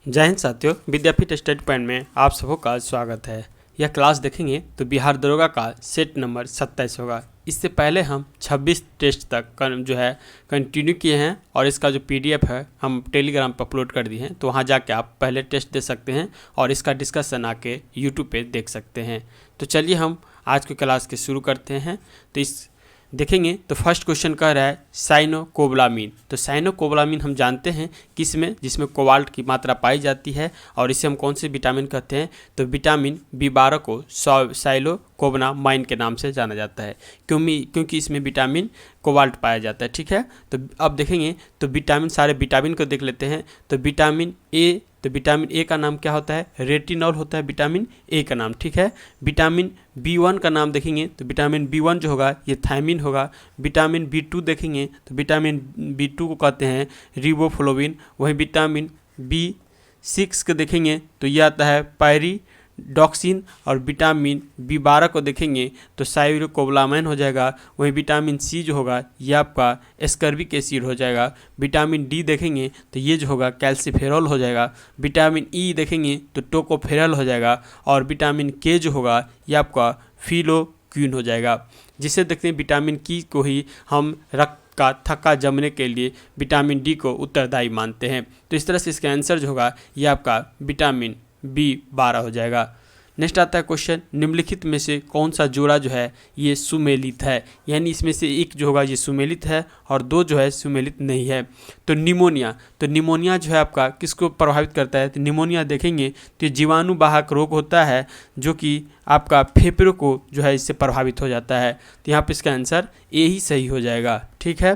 जय हिंद साथियों, विद्यापीठ study point में आप सबों का स्वागत है। यह क्लास देखेंगे तो बिहार दरोगा का सेट नंबर 27 होगा। इससे पहले हम 26 टेस्ट तक जो है कंटिन्यू किए हैं और इसका जो पीडीएफ है हम टेलीग्राम पर अपलोड कर दिए हैं, तो वहाँ जाके आप पहले टेस्ट दे सकते हैं और इसका डिस्कशन आके यूट्यूब पे देख सकते हैं। तो चलिए हम आज की क्लास के शुरू करते हैं। तो इस देखेंगे तो फर्स्ट क्वेश्चन कह रहा है साइनोकोबालामीन। तो साइनोकोबालामीन हम जानते हैं किसमें, जिसमें कोबाल्ट की मात्रा पाई जाती है और इसे हम कौन से विटामिन कहते हैं, तो विटामिन B12 को साइलोकोबालामाइन के नाम से जाना जाता है क्योंकि इसमें विटामिन कोबाल्ट पाया जाता है। ठीक है, तो अब देखेंगे तो सारे विटामिन को देख लेते हैं। तो विटामिन ए, तो विटामिन ए का नाम क्या होता है, रेटिनॉल होता है विटामिन ए का नाम। ठीक है, विटामिन B1 का नाम देखेंगे तो विटामिन B1 जो होगा ये थायमिन होगा। विटामिन B2 देखेंगे तो विटामिन B2 को कहते हैं रिबोफ्लोविन। वहीं विटामिन B6 को देखेंगे तो ये आता है पायरिडॉक्सिन। और विटामिन B12 को देखेंगे तो साइलोकोबालामाइन हो जाएगा। वहीं विटामिन सी जो होगा ये आपका एस्कर्बिक एसिड हो जाएगा। विटामिन डी देखेंगे तो ये जो होगा कैल्सीफेरॉल हो जाएगा। विटामिन ई देखेंगे तो टोकोफेरॉल हो जाएगा। और विटामिन के जो होगा ये आपका फिलोक्विन हो जाएगा। जिसे देखते हैं विटामिन की को ही हम रक्त का थक्का जमने के लिए विटामिन डी को उत्तरदायी मानते हैं। तो इस तरह से इसका आंसर जो होगा ये आपका विटामिन B12 हो जाएगा। नेक्स्ट आता है क्वेश्चन, निम्नलिखित में से कौन सा जोड़ा जो है ये सुमेलित है, यानी इसमें से एक जो होगा ये सुमेलित है और दो जो है सुमेलित नहीं है। तो निमोनिया जो है आपका किसको प्रभावित करता है, तो निमोनिया देखेंगे तो ये जीवाणु वाहक रोग होता है जो कि आपका फेफड़ों को जो है इससे प्रभावित हो जाता है। तो यहाँ पे इसका आंसर ए ही सही हो जाएगा। ठीक है,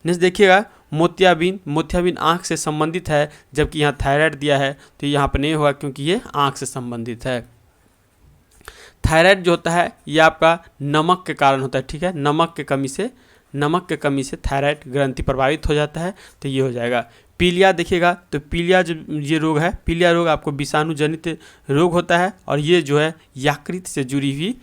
नेक्स्ट देखिएगा मोतियाबिंद आँख से संबंधित है, जबकि यहाँ थायराइड दिया है तो यहाँ पर नहीं होगा क्योंकि ये आँख से संबंधित है। थायराइड जो होता है ये आपका नमक के कारण होता है। ठीक है, नमक के कमी से थायराइड ग्रंथि प्रभावित हो जाता है, तो ये हो जाएगा। पीलिया देखिएगा तो पीलिया जो ये रोग है, पीलिया रोग आपको विषाणु जनित रोग होता है और ये जो है यकृत से जुड़ी हुई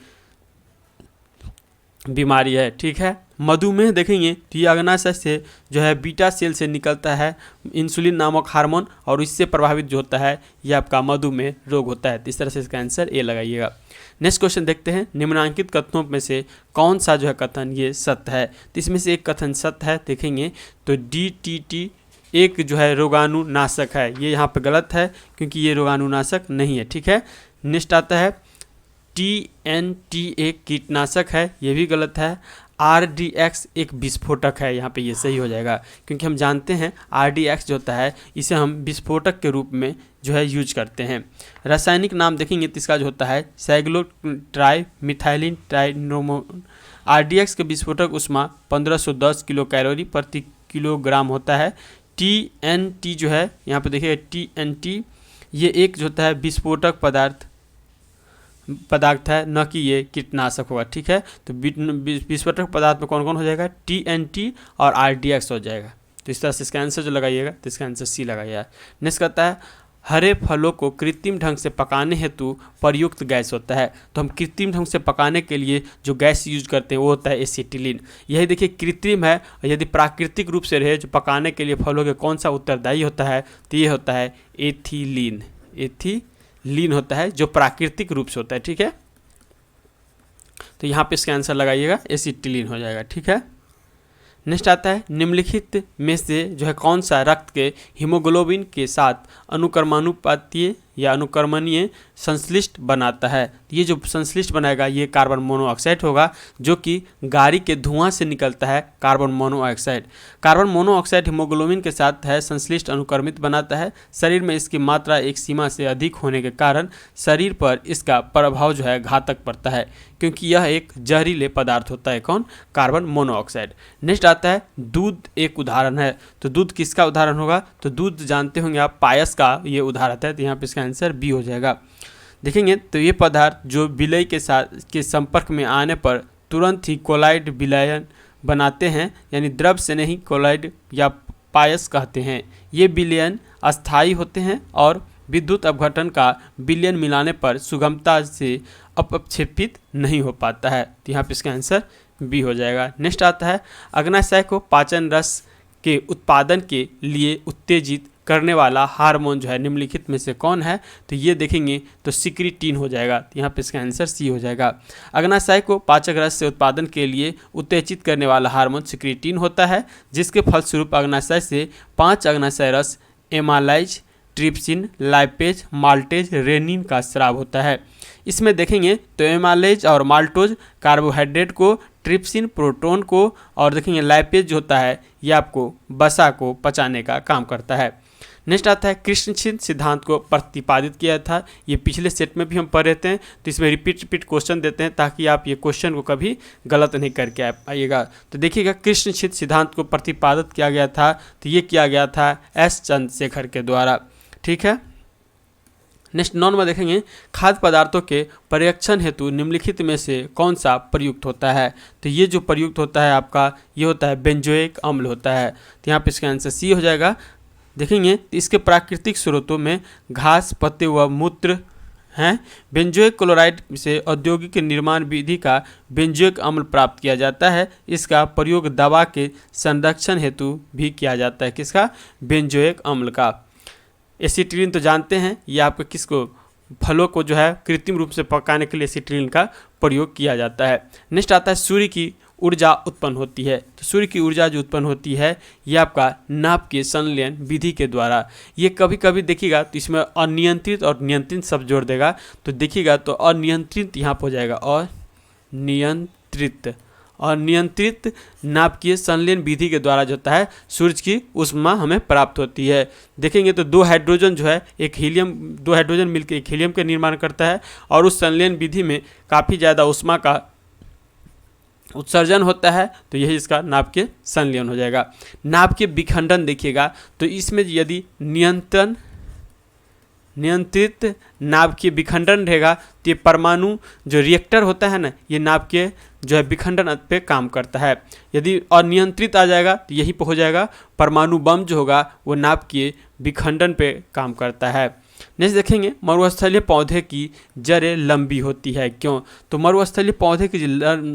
बीमारी है। ठीक है, मधुमेह देखेंगे तो ये अग्नाशय से जो है बीटा सेल से निकलता है इंसुलिन नामक हार्मोन और इससे प्रभावित जो होता है ये आपका मधुमेह रोग होता है। तो इस तरह से इसका आंसर ए लगाइएगा। नेक्स्ट क्वेश्चन देखते हैं, निम्नलिखित कथनों में से कौन सा जो है कथन ये सत्य है। तो इसमें से एक कथन सत्य है, देखेंगे तो DTT एक जो है रोगाणुनाशक है, ये यहाँ पे गलत है क्योंकि ये रोगाणुनाशक नहीं है। ठीक है, नेक्स्ट आता है TNT एक कीटनाशक है, ये भी गलत है। RDX एक विस्फोटक है, यहाँ पे ये सही हो जाएगा क्योंकि हम जानते हैं RDX जो होता है इसे हम विस्फोटक के रूप में जो है यूज करते हैं। रासायनिक नाम देखेंगे तो इसका जो होता है साइक्लोट्राइमिथाइलिन ट्राइनोमोन। RDX के विस्फोटक उष्मा 1510 किलो कैलोरी प्रति किलोग्राम होता है। TNT जो है यहाँ पे देखिए TNT ये एक जो होता है विस्फोटक पदार्थ है, न कि ये कीटनाशक होगा। ठीक है, तो विस्फोटक पदार्थ में कौन कौन हो जाएगा, TNT और RDX हो जाएगा। तो इस तरह से इसका आंसर जो लगाइएगा तो इसका आंसर सी लगाइएगा। नेक्स्ट कहता है हरे फलों को कृत्रिम ढंग से पकाने हेतु प्रयुक्त गैस होता है। तो हम कृत्रिम ढंग से पकाने के लिए जो गैस यूज करते हैं वो होता है एसिटिलीन। यही देखिए कृत्रिम है, और यदि प्राकृतिक रूप से रहे जो पकाने के लिए फलों के कौन सा उत्तरदायी होता है, तो ये होता है एथिलीन होता है जो प्राकृतिक रूप से होता है। ठीक है, तो यहाँ पे इसका आंसर लगाइएगा एसिटिलीन हो जाएगा। ठीक है, नेक्स्ट आता है निम्नलिखित में से जो है कौन सा रक्त के हीमोग्लोबिन के साथ अनुक्रमानुपातीय या अनुक्रमणीय संश्लिष्ट बनाता है। ये जो संश्लिष्ट बनाएगा ये कार्बन मोनोऑक्साइड होगा, जो कि गाड़ी के धुआं से निकलता है carbon monoxide. Carbon monoxide haemoglobin के साथ है संश्लिष्ट अनुक्रमित बनाता है। शरीर में इसकी मात्रा एक सीमा से अधिक होने के कारण शरीर पर इसका प्रभाव जो है घातक पड़ता है, क्योंकि यह एक जहरीले पदार्थ होता है। कौन, कार्बन मोनोऑक्साइड। नेक्स्ट आता है दूध एक उदाहरण है। तो दूध किसका उदाहरण होगा, तो दूध जानते होंगे आप पायस का ये उदाहरण है। तो यहाँ पे इसका आंसर बी हो जाएगा। देखेंगे तो ये पदार्थ जो विलय के संपर्क में आने पर तुरंत ही कोलाइड विलयन बनाते हैं, यानी द्रव से नहीं कोलाइड या पायस कहते हैं। ये विलयन अस्थायी होते हैं और विद्युत अपघटन का विलयन मिलाने पर सुगमता से अपक्षेपित नहीं हो पाता है। तो यहाँ पे इसका आंसर बी हो जाएगा। नेक्स्ट आता है अग्नाशय को पाचन रस के उत्पादन के लिए उत्तेजित करने वाला हार्मोन जो है निम्नलिखित में से कौन है? तो ये देखेंगे तो सिक्रीटिन हो जाएगा। यहाँ पे इसका आंसर सी हो जाएगा। अग्नाशय को पाचक रस से उत्पादन के लिए उत्तेजित करने वाला हार्मोन सिक्रीटिन होता है, जिसके फलस्वरूप अग्नाशय से 5 अग्नाशय रस एमालाइज, ट्रिप्सिन, लाइपेज, माल्टेज, रेनिन का स्राव होता है। इसमें देखेंगे तो एमालेज और माल्टोज कार्बोहाइड्रेट को, ट्रिप्सिन प्रोटोन को, और देखेंगे लाइपेज जो होता है ये आपको वसा को पचाने का काम करता है। नेक्स्ट आता है कृष्णशिद सिद्धांत को प्रतिपादित किया था। ये पिछले सेट में भी हम पढ़ रहे थे, तो इसमें रिपीट क्वेश्चन देते हैं ताकि आप ये क्वेश्चन को कभी गलत नहीं करके आइएगा। तो देखिएगा कृष्णशिद सिद्धांत को प्रतिपादित किया गया था, तो ये किया गया था एस चंद्रशेखर के द्वारा। ठीक है। नेक्स्ट 9 में देखेंगे खाद्य पदार्थों के पर्यवेक्षण हेतु निम्नलिखित में से कौन सा प्रयुक्त होता है? तो ये जो प्रयुक्त होता है आपका ये होता है बेंजोइक अम्ल होता है। तो यहाँ पे इसका आंसर सी हो जाएगा। देखेंगे इसके प्राकृतिक स्रोतों में घास, पत्ते व मूत्र हैं। बेंजोइक क्लोराइड से औद्योगिक निर्माण विधि का बेंजोइक अम्ल प्राप्त किया जाता है। इसका प्रयोग दवा के संरक्षण हेतु भी किया जाता है। किसका? बेंजोइक अम्ल का। एसिटिलीन तो जानते हैं, ये आपको किसको, फलों को जो है कृत्रिम रूप से पकाने के लिए एसिटिलीन का प्रयोग किया जाता है। नेक्स्ट आता है सूर्य की ऊर्जा उत्पन्न होती है। तो सूर्य की ऊर्जा जो उत्पन्न होती है ये आपका नाभ के संलयन विधि के द्वारा। ये कभी कभी देखिएगा तो इसमें अनियंत्रित और नियंत्रित शब्द जोड़ देगा, तो देखिएगा तो अनियंत्रित यहाँ पर हो जाएगा, अनियंत्रित नाभिकीय संलयन विधि के द्वारा जो होता है सूर्य की ऊष्मा हमें प्राप्त होती है। देखेंगे तो 2 हाइड्रोजन जो है दो हाइड्रोजन मिलकर एक हीलियम का निर्माण करता है, और उस संलयन विधि में काफ़ी ज़्यादा ऊष्मा का उत्सर्जन होता है, तो यही इसका नाभिकीय संलयन हो जाएगा। नाभिकीय विखंडन देखिएगा तो इसमें यदि नियंत्रित नाभिकीय विखंडन रहेगा तो ये परमाणु जो रिएक्टर होता है ना, ये नाभिकीय जो है विखंडन पे काम करता है। यदि अनियंत्रित आ जाएगा तो यही पे हो जाएगा परमाणु बम जो होगा वो नाभिकीय विखंडन पे काम करता है। नेक्स्ट देखेंगे मरुस्थलीय पौधे की जड़ें लंबी होती है, क्यों? तो मरुस्थलीय पौधे की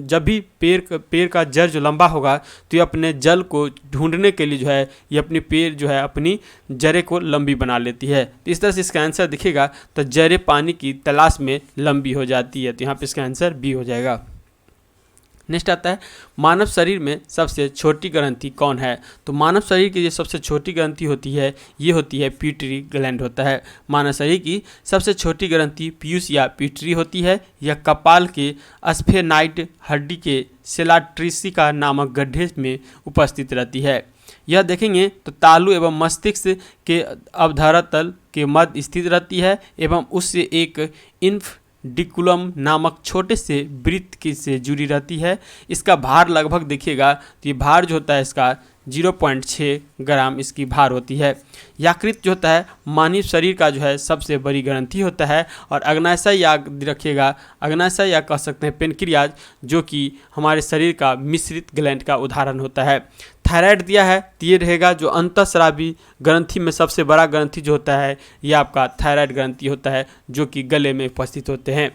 जब भी पेड़ का जड़ जो लंबा होगा तो ये अपने जल को ढूंढने के लिए जो है ये अपनी पेड़ जो है अपनी जड़ें को लंबी बना लेती है। तो इस तरह से इसका आंसर दिखेगा तो जड़ें पानी की तलाश में लंबी हो जाती है। तो यहाँ पे इसका आंसर बी हो जाएगा। नेक्स्ट आता है मानव शरीर में सबसे छोटी ग्रंथि कौन है? तो मानव शरीर की जो सबसे छोटी ग्रंथि होती है ये होती है पिट्यूटरी ग्लैंड होता है। मानव शरीर की सबसे छोटी ग्रंथि पीयूष या पिट्यूटरी होती है। यह कपाल के स्फेनाइड हड्डी के सेलाट्रिसिका नामक गड्ढे में उपस्थित रहती है। यह देखेंगे तो तालु एवं मस्तिष्क के अवधरातल के मध्य स्थित रहती है एवं उससे एक डिकुलम नामक छोटे से वृत्त से जुड़ी रहती है। इसका भार लगभग देखिएगा तो ये भार जो होता है इसका 0.6 ग्राम इसकी भार होती है। यकृत जो होता है मानव शरीर का जो है सबसे बड़ी ग्रंथि होता है। और अग्नाशय या रखिएगा, अग्नाशय या कह सकते हैं पेनक्रियाज, जो कि हमारे शरीर का मिश्रित ग्लैंड का उदाहरण होता है। थायराइड दिया है तो ये रहेगा जो अंतःस्रावी ग्रंथि में सबसे बड़ा ग्रंथि जो होता है ये आपका थायराइड ग्रंथि होता है, जो कि गले में उपस्थित होते हैं।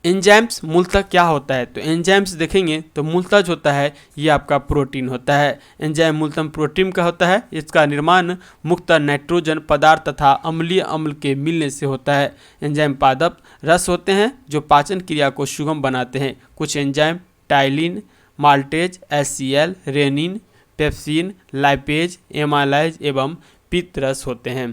एंजाइम्स मूलतः क्या होता है? तो एंजाइम्स देखेंगे तो मूलतः जो होता है ये आपका प्रोटीन होता है। एंजाइम मूलतः प्रोटीन का होता है। इसका निर्माण मुख्यतः नाइट्रोजन पदार्थ तथा अम्लीय अम्ल के मिलने से होता है। एंजाइम पादप रस होते हैं जो पाचन क्रिया को सुगम बनाते हैं। कुछ enzyme ptyalin, maltase, HCl, rennin, pepsin, lipase, amylase एवं पित्त रस होते हैं।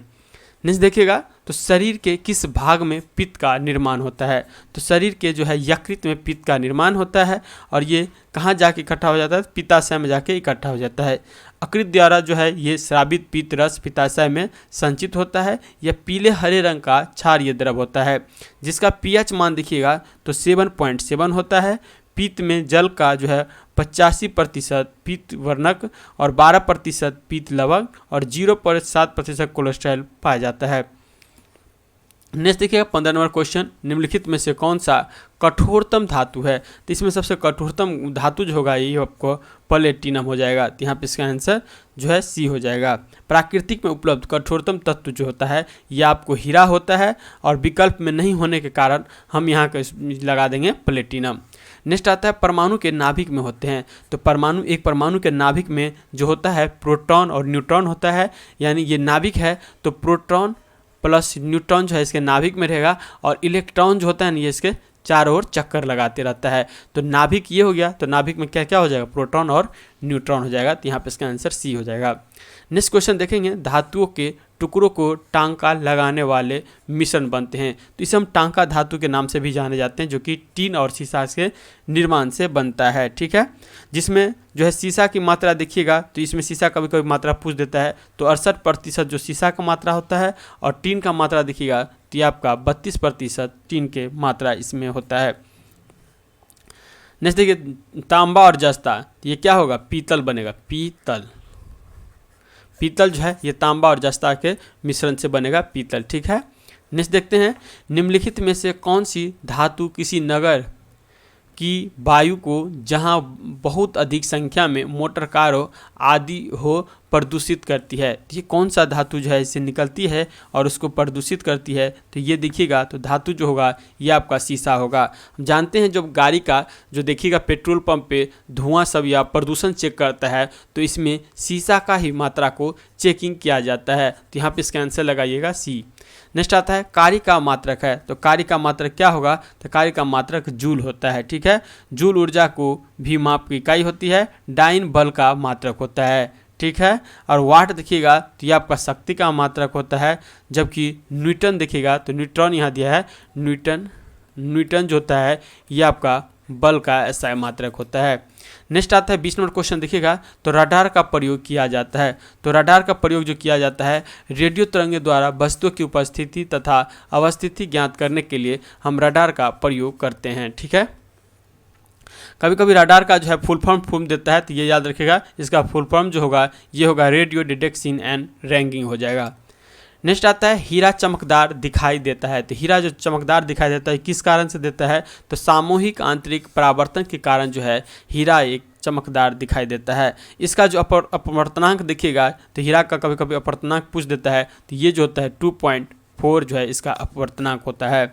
नेक्स्ट देखिएगा तो शरीर के किस भाग में पित्त का निर्माण होता है? तो शरीर के जो है यकृत में पित्त का निर्माण होता है, और ये कहाँ जाके इकट्ठा हो जाता है? पित्ताशय में जाके इकट्ठा हो जाता है। यकृत द्वारा जो है ये स्रावित पित्त रस पित्ताशय में संचित होता है। यह पीले हरे रंग का क्षारीय द्रव होता है, जिसका pH मान देखिएगा तो 7.7 होता है। पित्त में जल का जो है 85% पित्त वर्णक और 12% पित्त लवण और 0.7% कोलेस्ट्रॉल पाया जाता है। नेक्स्ट देखिएगा 15 नंबर क्वेश्चन, निम्नलिखित में से कौन सा कठोरतम धातु है? तो इसमें सबसे कठोरतम धातु जो होगा ये आपको प्लेटिनम हो जाएगा। तो यहाँ पे इसका आंसर जो है सी हो जाएगा। प्राकृतिक में उपलब्ध कठोरतम तत्व जो होता है ये आपको हीरा होता है, और विकल्प में नहीं होने के कारण हम यहाँ का लगा देंगे प्लेटिनम। नेक्स्ट आता है परमाणु के नाभिक में होते हैं। तो एक परमाणु के नाभिक में जो होता है प्रोटॉन और न्यूट्रॉन होता है, यानी ये नाभिक है तो प्रोटॉन प्लस न्यूट्रॉन जो है इसके नाभिक में रहेगा, और इलेक्ट्रॉन जो होता है ये इसके चारों ओर चक्कर लगाते रहता है। तो नाभिक ये हो गया, तो नाभिक में क्या क्या हो जाएगा, प्रोटॉन और न्यूट्रॉन हो जाएगा। तो यहाँ पे इसका आंसर सी हो जाएगा। नेक्स्ट क्वेश्चन देखेंगे, धातुओं के टुकड़ों को टांका लगाने वाले मिश्रण बनते हैं। तो इसे हम टांका धातु के नाम से भी जाने जाते हैं, जो कि टीन और सीसा के निर्माण से बनता है। ठीक है, जिसमें जो है सीसा की मात्रा देखिएगा तो इसमें सीसा कभी कभी मात्रा पूछ देता है, तो 68% जो सीसा का मात्रा होता है, और टीन का मात्रा देखिएगा तो ये आपका 32% टीन के मात्रा इसमें होता है। नेक्स्ट देखिए, तांबा और जस्ता, ये क्या होगा, पीतल बनेगा। पीतल जो है ये तांबा और जस्ता के मिश्रण से बनेगा पीतल। ठीक है, नेक्स्ट देखते हैं, निम्नलिखित में से कौन सी धातु किसी नगर की वायु को जहां बहुत अधिक संख्या में मोटर कारों आदि हो प्रदूषित करती है। तो ये कौन सा धातु जो है इससे निकलती है और उसको प्रदूषित करती है, तो ये देखिएगा तो धातु जो होगा ये आपका सीसा होगा। हम जानते हैं जब गाड़ी का जो देखिएगा पेट्रोल पंप पे धुआं सब या प्रदूषण चेक करता है तो इसमें सीसा का ही मात्रा को चेकिंग किया जाता है। तो यहाँ पे इसका आंसर लगाइएगा सी। नेक्स्ट आता है कार्य का मात्रक है। तो कार्य का मात्रक क्या होगा, तो कार्य का मात्रक जूल होता है। ठीक है, जूल ऊर्जा को भी माप की इकाई होती है। डाइन बल का मात्रक होता है। ठीक है, और वाट देखिएगा तो ये आपका शक्ति का मात्रक होता है, जबकि न्यूटन देखिएगा तो न्यूट्रॉन यहाँ दिया है, न्यूटन जो होता है ये आपका बल का ऐसा मात्रक होता है। नेक्स्ट आता है 20 नंबर क्वेश्चन देखिएगा, तो रडार का प्रयोग किया जाता है। तो रडार का प्रयोग जो किया जाता है रेडियो तरंगों द्वारा वस्तुओं की उपस्थिति तथा अवस्थिति ज्ञात करने के लिए हम रडार का प्रयोग करते हैं। ठीक है, कभी कभी रडार का जो है फुल फॉर्म देता है, तो ये याद रखिएगा, इसका फुल फॉर्म जो होगा ये होगा रेडियो डिटेक्शन एंड रैंकिंग हो जाएगा। नेक्स्ट आता है हीरा चमकदार दिखाई देता है। तो हीरा जो चमकदार दिखाई देता है किस कारण से देता है, तो सामूहिक आंतरिक परावर्तन के कारण जो है हीरा एक चमकदार दिखाई देता है। इसका जो अपवर्तनांक देखिएगा तो हीरा का कभी कभी अपवर्तनांक पूछ देता है, तो ये जो होता है 2.4 जो है इसका अपवर्तनांक होता है।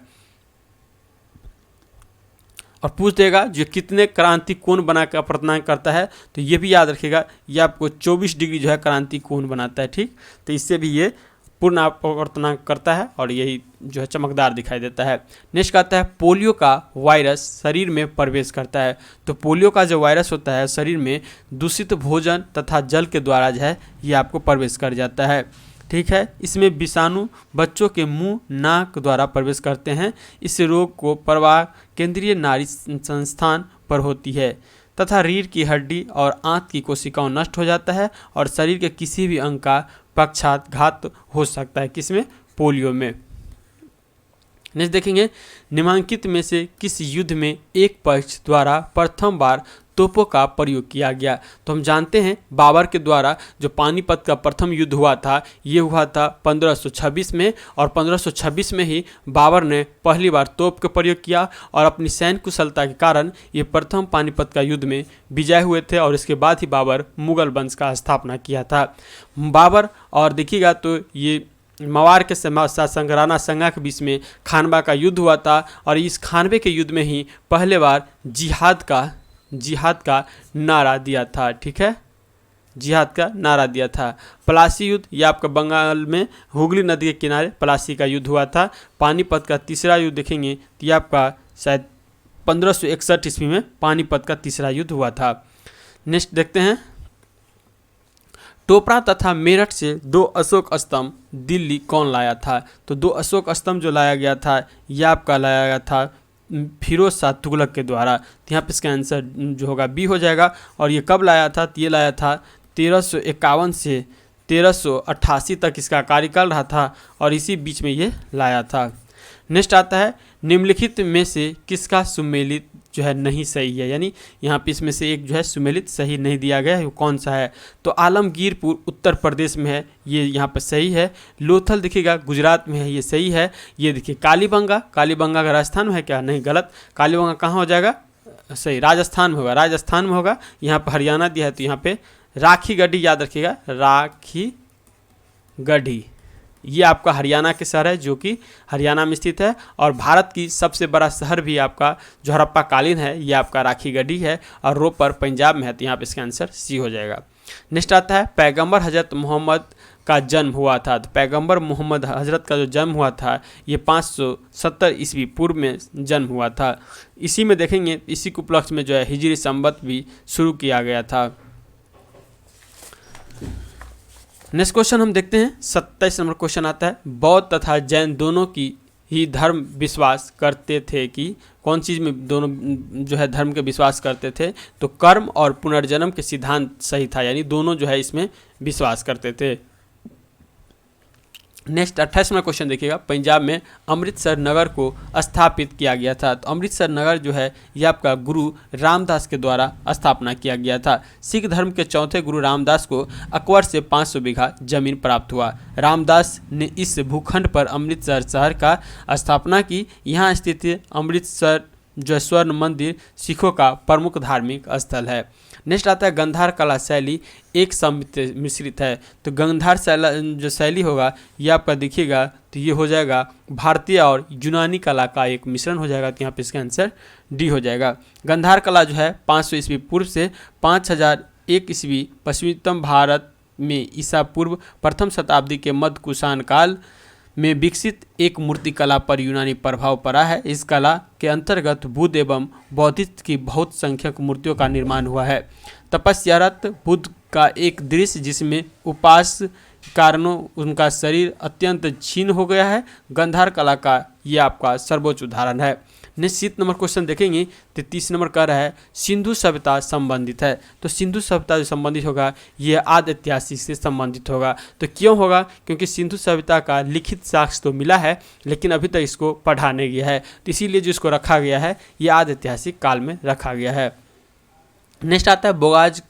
और पूछ देगा जो कितने क्रांति कोण बना के अपवर्तनांक करता है, तो ये भी याद रखिएगा, ये आपको 24 डिग्री जो है क्रांति कोण बनाता है। ठीक, तो इससे भी ये पूर्ण अपवर्तनांक करता है और यही जो है चमकदार दिखाई देता है। नेक्स्ट आता है पोलियो का वायरस शरीर में प्रवेश करता है। तो पोलियो का जो वायरस होता है शरीर में दूषित भोजन तथा जल के द्वारा जो है ये आपको प्रवेश कर जाता है। ठीक है, इसमें विषाणु बच्चों के मुंह नाक द्वारा प्रवेश करते हैं। इस रोग को प्रवाह केंद्रीय नाड़ी संस्थान पर होती है तथा रीढ़ की हड्डी और आंत की कोशिकाओं नष्ट हो जाता है और शरीर के किसी भी अंग का पक्षाघात हो सकता है। किसमें, पोलियो में। नेक्स्ट देखेंगे, निम्नलिखित में से किस युद्ध में एक पक्ष द्वारा प्रथम बार तोपों का प्रयोग किया गया। तो हम जानते हैं बाबर के द्वारा जो पानीपत का प्रथम युद्ध हुआ था ये हुआ था 1526 में, और 1526 में ही बाबर ने पहली बार तोप का प्रयोग किया और अपनी सैन्य कुशलता के कारण ये प्रथम पानीपत का युद्ध में विजय हुए थे, और इसके बाद ही बाबर मुगल वंश का स्थापना किया था। बाबर और देखिएगा तो ये मवार के शासक राणा संगा के बीच में खानवा का युद्ध हुआ था, और इस खानवे के युद्ध में ही पहले बार जिहाद का नारा दिया था। ठीक है, जिहाद का नारा दिया था। पलासी युद्ध ये आपका बंगाल में हुगली नदी के किनारे पलासी का युद्ध हुआ था। पानीपत का तीसरा युद्ध देखेंगे तो ये आपका शायद 1561 ईस्वी में पानीपत का तीसरा युद्ध हुआ था। नेक्स्ट देखते हैं, टोपरा तथा मेरठ से 2 अशोक स्तंभ दिल्ली कौन लाया था। तो 2 अशोक स्तंभ जो लाया गया था यह आपका लाया गया था फिरोज शाह तुगलक के द्वारा। तो यहाँ पे इसका आंसर जो होगा बी हो जाएगा। और ये कब लाया था, तो ये लाया था 1351 से 1388 तक इसका कार्यकाल रहा था, और इसी बीच में ये लाया था। नेक्स्ट आता है, निम्नलिखित में से किसका सुमेलित जो है नहीं सही है, यानी यहाँ पे इसमें से एक जो है सुमेलित सही नहीं दिया गया है, वो कौन सा है। तो आलमगीरपुर उत्तर प्रदेश में है, ये यहाँ पर सही है। लोथल देखिएगा गुजरात में है, ये सही है। ये देखिए कालीबंगा का राजस्थान में है क्या, नहीं गलत। कालीबंगा कहाँ हो जाएगा, सही राजस्थान में होगा। यहाँ पर हरियाणा दिया है, तो यहाँ पे राखी गढ़ी याद रखिएगा, राखी गढ़ी ये आपका हरियाणा के शहर है जो कि हरियाणा में स्थित है। और भारत की सबसे बड़ा शहर भी आपका जो हड़प्पा कालीन है ये आपका राखीगढ़ी है और रोपर पंजाब में है। तो यहाँ पे इसका आंसर सी हो जाएगा। नेक्स्ट आता है पैगंबर हजरत मोहम्मद का जन्म हुआ था। तो पैगंबर मोहम्मद हजरत का जो जन्म हुआ था ये 570 ईस्वी पूर्व में जन्म हुआ था। इसी में देखेंगे इसी के उपलक्ष्य में जो है हिजरी संवत भी शुरू किया गया था। नेक्स्ट क्वेश्चन हम देखते हैं 27 नंबर क्वेश्चन आता है बौद्ध तथा जैन दोनों की ही धर्म विश्वास करते थे कि कौन चीज़ में दोनों जो है धर्म के विश्वास करते थे। तो कर्म और पुनर्जन्म के सिद्धांत सही था, यानी दोनों जो है इसमें विश्वास करते थे। नेक्स्ट 28वां क्वेश्चन देखिएगा पंजाब में अमृतसर नगर को स्थापित किया गया था। तो अमृतसर नगर जो है यह आपका गुरु रामदास के द्वारा स्थापना किया गया था। सिख धर्म के चौथे गुरु रामदास को अकबर से 500 बीघा जमीन प्राप्त हुआ। रामदास ने इस भूखंड पर अमृतसर शहर का स्थापना की। यहाँ स्थित अमृतसर जो स्वर्ण मंदिर सिखों का प्रमुख धार्मिक स्थल है। नेक्स्ट आता है गंधार कला शैली एक मिश्रित है। तो गंधार जो शैली होगा ये आपका देखिएगा तो ये हो जाएगा भारतीय और यूनानी कला का एक मिश्रण हो जाएगा। तो यहाँ पे इसका आंसर डी हो जाएगा। गंधार कला जो है 500 ईस्वी पूर्व से 5001 ईस्वी पश्चिमोत्तर भारत में ईसा पूर्व प्रथम शताब्दी के मध्य कुषाण काल में विकसित एक मूर्ति कला पर यूनानी प्रभाव पड़ा है। इस कला के अंतर्गत बुद्ध एवं बौद्धिस्ट की बहुत संख्यक मूर्तियों का निर्माण हुआ है। तपस्यारत बुद्ध का एक दृश्य जिसमें उपास कारणों उनका शरीर अत्यंत क्षीण हो गया है, गंधार कला का ये आपका सर्वोच्च उदाहरण है। निश्चित नंबर क्वेश्चन देखेंगे तो 30 नंबर कह रहा है सिंधु सभ्यता संबंधित है। तो सिंधु सभ्यता जो संबंधित होगा ये आदि ऐतिहासिक से संबंधित होगा। तो क्यों होगा? क्योंकि सिंधु सभ्यता का लिखित साक्ष्य तो मिला है लेकिन अभी तक इसको पढ़ा नहीं गया है, तो इसीलिए जो इसको रखा गया है ये आदि ऐतिहासिक काल में रखा गया है। नेक्स्ट आता है बोगाज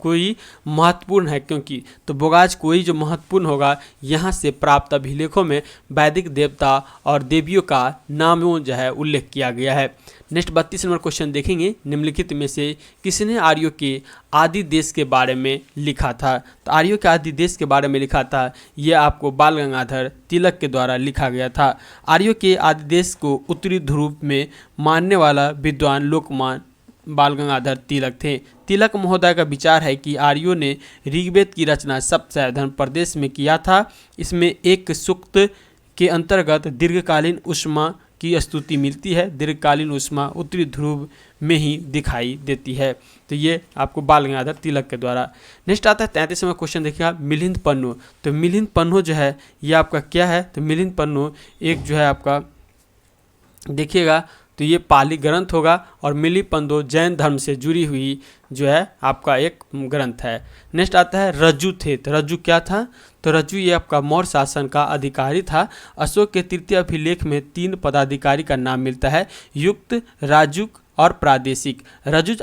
कोई महत्वपूर्ण है क्योंकि। तो बोगाज कोई जो महत्वपूर्ण होगा यहाँ से प्राप्त अभिलेखों में वैदिक देवता और देवियों का नामों जो है उल्लेख किया गया है। नेक्स्ट 32 नंबर क्वेश्चन देखेंगे निम्नलिखित में से किसने आर्यों के आदि देश के बारे में लिखा था। तो आर्यों के आदि देश के बारे में लिखा था ये आपको बाल गंगाधर तिलक के द्वारा लिखा गया था। आर्यों के आदि देश को उत्तरी ध्रुव में मानने वाला विद्वान लोकमान बाल गंगाधर तिलक थे। तिलक महोदय का विचार है कि आर्यों ने ऋग्वेद की रचना सप्तसाधन प्रदेश में किया था। इसमें एक सूक्त के अंतर्गत दीर्घकालीन उष्मा की स्तुति मिलती है। दीर्घकालीन उष्मा उत्तरी ध्रुव में ही दिखाई देती है। तो ये आपको बाल गंगाधर तिलक के द्वारा। नेक्स्ट आता है 33वां क्वेश्चन देखिएगा मिलिंद पन्नु। तो मिलिंद पन्नु जो है ये आपका क्या है? तो मिलिंद पन्नु एक जो है आपका देखिएगा तो ये पाली ग्रंथ होगा और मिली पंदो जैन धर्म से जुड़ी हुई जो है आपका एक ग्रंथ है। नेक्स्ट आता है रज्जु थे। तो रज्जु क्या था? तो रज्जु ये आपका मौर्य शासन का अधिकारी था। अशोक के तृतीय अभिलेख में 3 पदाधिकारी का नाम मिलता है, युक्त, राजुक और प्रादेशिक। रज्जु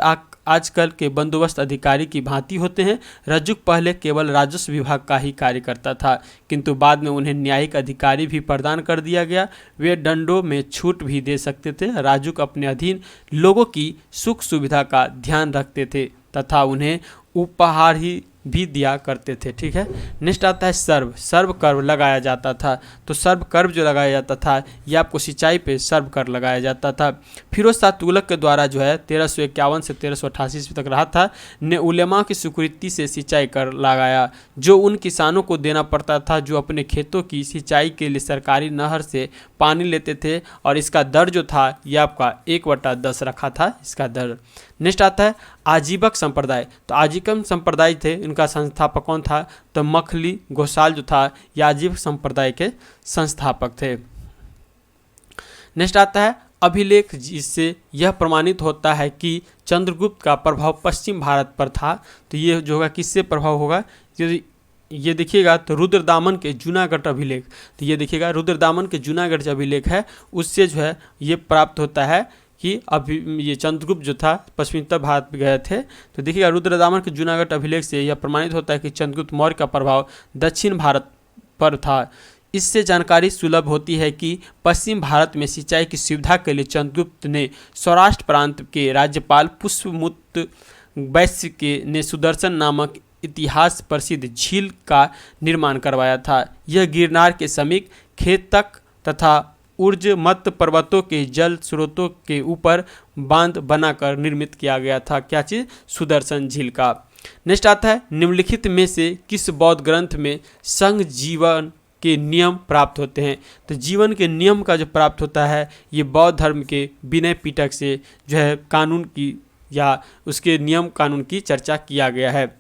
आजकल के बंदोबस्त अधिकारी की भांति होते हैं। रज्जुक पहले केवल राजस्व विभाग का ही कार्य करता था किंतु बाद में उन्हें न्यायिक अधिकारी भी प्रदान कर दिया गया। वे दंडों में छूट भी दे सकते थे। राजुक अपने अधीन लोगों की सुख सुविधा का ध्यान रखते थे तथा उन्हें उपहार ही भी दिया करते थे। ठीक है। नेक्स्ट आता है सर्व। सर्व कर लगाया जाता था। तो सर्व कर जो लगाया जाता था यह आपको सिंचाई पे सर्व कर लगाया जाता था। फिरोज शाह तुगलक के द्वारा जो है 1351 से 1388 ईस्वी तक रहा था ने उलेमा की स्वीकृति से सिंचाई कर लगाया जो उन किसानों को देना पड़ता था जो अपने खेतों की सिंचाई के लिए सरकारी नहर से पानी लेते थे और इसका दर जो था यह आपका 1/10 रखा था इसका दर। नेक्स्ट आता है आजीवक संप्रदाय। तो आजीवक संप्रदाय थे, इनका संस्थापक कौन था? तो मखली घोषाल जो था यह आजीवक संप्रदाय के संस्थापक थे। नेक्स्ट आता है अभिलेख जिससे यह प्रमाणित होता है कि चंद्रगुप्त का प्रभाव पश्चिम भारत पर था। तो ये जो होगा किससे प्रभाव होगा? ये देखिएगा तो रुद्रदामन के जूनागढ़ अभिलेख। तो ये देखिएगा रुद्रदामन के जूनागढ़ जो अभिलेख है उससे जो है ये प्राप्त होता है कि अभी ये चंद्रगुप्त जो था पश्चिमोत्तर भारत में गए थे। तो देखिएगा रुद्रदामन के जूनागढ़ अभिलेख से यह प्रमाणित होता है कि चंद्रगुप्त मौर्य का प्रभाव दक्षिण भारत पर था। इससे जानकारी सुलभ होती है कि पश्चिम भारत में सिंचाई की सुविधा के लिए चंद्रगुप्त ने सौराष्ट्र प्रांत के राज्यपाल पुष्पमुक्त वैश्य ने सुदर्शन नामक इतिहास प्रसिद्ध झील का निर्माण करवाया था? यह गिरनार के समीप खेतक तथा ऊर्जमत पर्वतों के जल स्रोतों के ऊपर बांध बनाकर निर्मित किया गया था। क्या चीज़? सुदर्शन झील का। नेक्स्ट आता है, निम्नलिखित में से किस बौद्ध ग्रंथ में संघ जीवन के नियम प्राप्त होते हैं? तो जीवन के नियम का जो प्राप्त होता है ये बौद्ध धर्म के विनय पिटक से जो है कानून की या उसके नियम कानून की चर्चा किया गया है।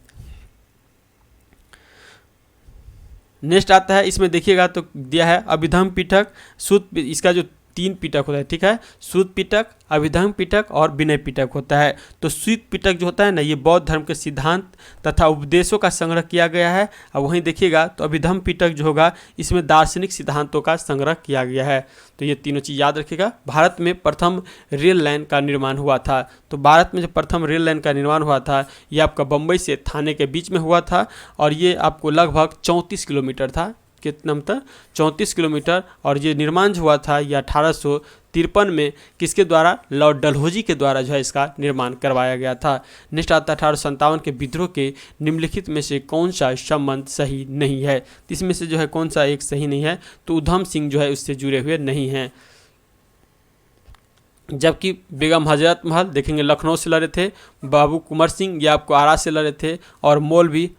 नेक्स्ट आता है, इसमें देखिएगा तो दिया है अभिधम्म पिटक, सूत, इसका जो 3 पिटक होता है, ठीक है, सूत पिटक, अभिधम्म पिटक और विनय पिटक होता है। तो सूत पिटक जो होता है ना, ये बौद्ध धर्म के सिद्धांत तथा उपदेशों का संग्रह किया गया है। अब वहीं देखिएगा तो अभिधम्म पिटक जो होगा इसमें दार्शनिक सिद्धांतों का संग्रह किया गया है। तो ये तीनों चीज़ याद रखिएगा। भारत में प्रथम रेल लाइन का निर्माण हुआ था। तो भारत में जो प्रथम रेल लाइन का निर्माण हुआ था ये आपका बम्बई से थाने के बीच में हुआ था और ये आपको लगभग 34 किलोमीटर था। कितना मतलब 34 किलोमीटर। और ये निर्माण जो हुआ था ये 1853 में किसके द्वारा? लॉर्ड डलहौजी के द्वारा जो है इसका निर्माण करवाया गया था। नेक्स्ट आता है 1857 के विद्रोह के निम्नलिखित में से कौन सा संबंध सही नहीं है? तो इसमें से जो है कौन सा एक सही नहीं है? तो उधम सिंह जो है उससे जुड़े हुए नहीं हैं। जबकि बेगम हजरत महल देखेंगे लखनऊ से लड़े थे, बाबू कुंवर सिंह ये आपको आरा से लड़े थे और मौलवी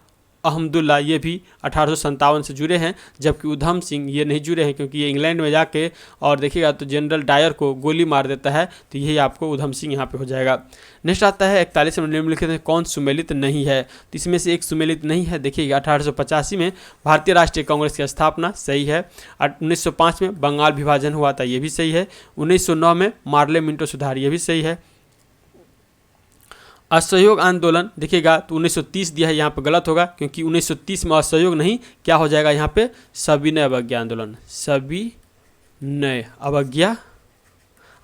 अहमदुल्ला ये भी 1857 से जुड़े हैं। जबकि उधम सिंह ये नहीं जुड़े हैं क्योंकि ये इंग्लैंड में जाके और देखिएगा तो जनरल डायर को गोली मार देता है। तो यही आपको उधम सिंह यहाँ पे हो जाएगा। नेक्स्ट आता है 41 में निम्नलिखित में कौन सुमेलित नहीं है? तो इसमें से एक सुमेलित नहीं है। देखिएगा 1885 में भारतीय राष्ट्रीय कांग्रेस की स्थापना, सही है। 1905 में बंगाल विभाजन हुआ था, ये भी सही है। 1909 में मार्ले मिंटो सुधार, ये भी सही है। असहयोग आंदोलन देखिएगा तो 1930 दिया है, यहाँ पे गलत होगा क्योंकि 1930 में असहयोग नहीं, क्या हो जाएगा यहाँ पे? सविनय अवज्ञा आंदोलन, सविनय अवज्ञा